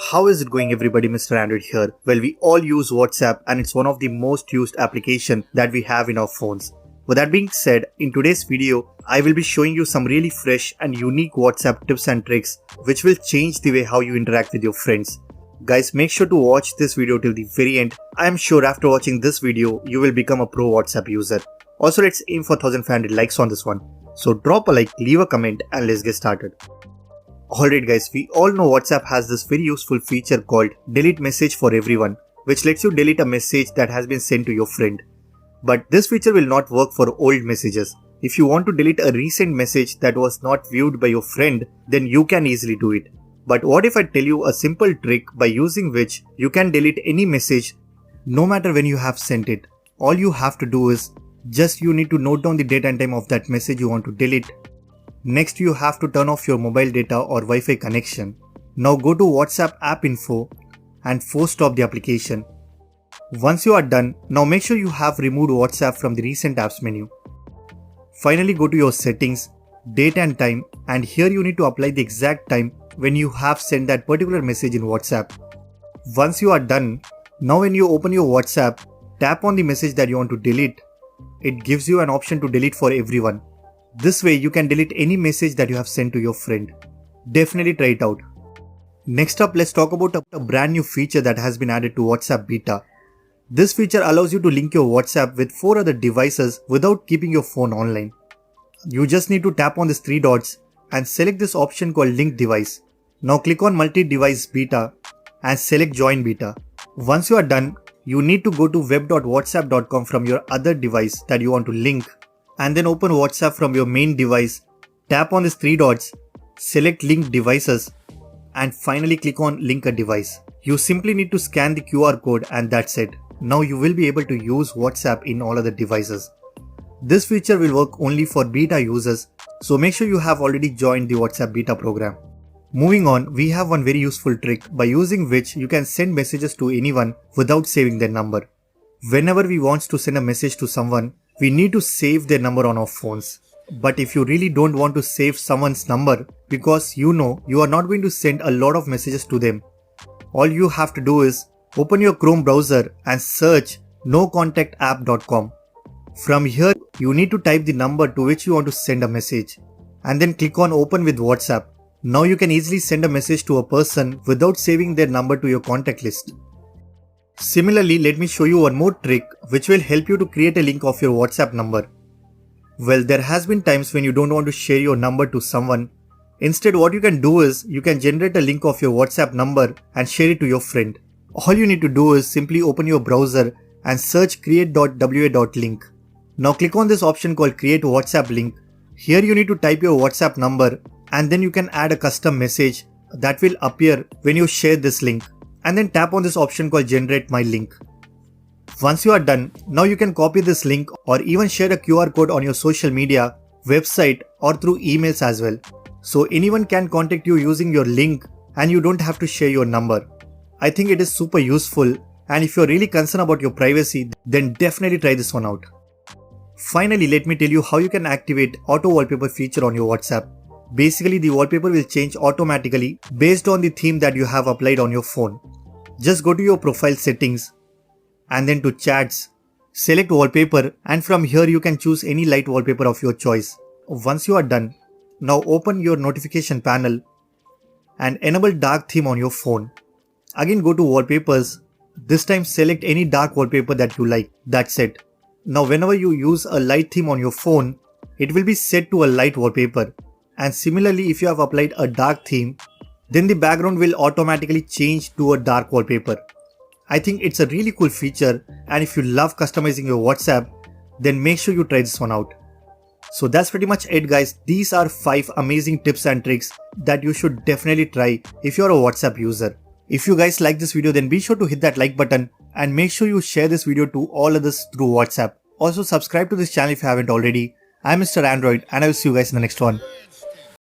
How is it going everybody, Mr. Android here? Well, we all use WhatsApp and it's one of the most used application that we have in our phones. With that being said, in today's video, I will be showing you some really fresh and unique WhatsApp tips and tricks which will change the way how you interact with your friends. Guys, make sure to watch this video till the very end. I am sure after watching this video, you will become a pro WhatsApp user. Also, let's aim for 1500 likes on this one. So drop a like, leave a comment and let's get started. Alright guys, we all know WhatsApp has this very useful feature called delete message for everyone, which lets you delete a message that has been sent to your friend. But this feature will not work for old messages. If you want to delete a recent message that was not viewed by your friend, then you can easily do it. But what if I tell you a simple trick by using which you can delete any message no matter when you have sent it? All you have to do is you need to note down the date and time of that message you want to delete. Next, you have to turn off your mobile data or Wi-Fi connection. Now go to WhatsApp app info and force stop the application. Once you are done, now make sure you have removed WhatsApp from the recent apps menu. Finally, go to your settings, date and time, and here you need to apply the exact time when you have sent that particular message in WhatsApp. Once you are done, now when you open your WhatsApp, tap on the message that you want to delete. It gives you an option to delete for everyone. This way you can delete any message that you have sent to your friend. Definitely try it out. Next up, let's talk about a brand new feature that has been added to WhatsApp Beta. This feature allows you to link your WhatsApp with 4 other devices without keeping your phone online. You just need to tap on these 3 dots and select this option called Link Device. Now click on Multi-Device Beta and select Join Beta. Once you are done, you need to go to web.whatsapp.com from your other device that you want to link, and then open WhatsApp from your main device, tap on these 3 dots, select Link Devices, and finally click on Link a Device. You simply need to scan the QR code and that's it. Now you will be able to use WhatsApp in all other devices. This feature will work only for beta users, so make sure you have already joined the WhatsApp Beta program. Moving on, we have one very useful trick by using which you can send messages to anyone without saving their number. Whenever we want to send a message to someone, we need to save their number on our phones. But if you really don't want to save someone's number because you know you are not going to send a lot of messages to them, all you have to do is open your Chrome browser and search nocontactapp.com. From here, you need to type the number to which you want to send a message and then click on Open with WhatsApp. Now you can easily send a message to a person without saving their number to your contact list. Similarly, let me show you one more trick which will help you to create a link of your WhatsApp number. Well, there has been times when you don't want to share your number to someone. Instead, what you can do is you can generate a link of your WhatsApp number and share it to your friend. All you need to do is simply open your browser and search create.wa.link. Now click on this option called Create WhatsApp Link. Here you need to type your WhatsApp number and then you can add a custom message that will appear when you share this link. And then tap on this option called Generate My Link. Once you are done, now you can copy this link or even share a QR code on your social media, website or through emails as well. So anyone can contact you using your link and you don't have to share your number. I think it is super useful, and if you're really concerned about your privacy, then definitely try this one out. Finally, let me tell you how you can activate auto wallpaper feature on your WhatsApp. Basically, the wallpaper will change automatically based on the theme that you have applied on your phone. Just go to your profile settings and then to chats, select wallpaper, and from here you can choose any light wallpaper of your choice. Once you are done, now open your notification panel and enable dark theme on your phone. Again go to wallpapers, this time select any dark wallpaper that you like, that's it. Now whenever you use a light theme on your phone, it will be set to a light wallpaper. And similarly, if you have applied a dark theme, then the background will automatically change to a dark wallpaper. I think it's a really cool feature, and if you love customizing your WhatsApp, then make sure you try this one out. So that's pretty much it guys. These are 5 amazing tips and tricks that you should definitely try if you're a WhatsApp user. If you guys like this video, then be sure to hit that like button and make sure you share this video to all others through WhatsApp. Also subscribe to this channel if you haven't already. I'm Mr. Android and I will see you guys in the next one.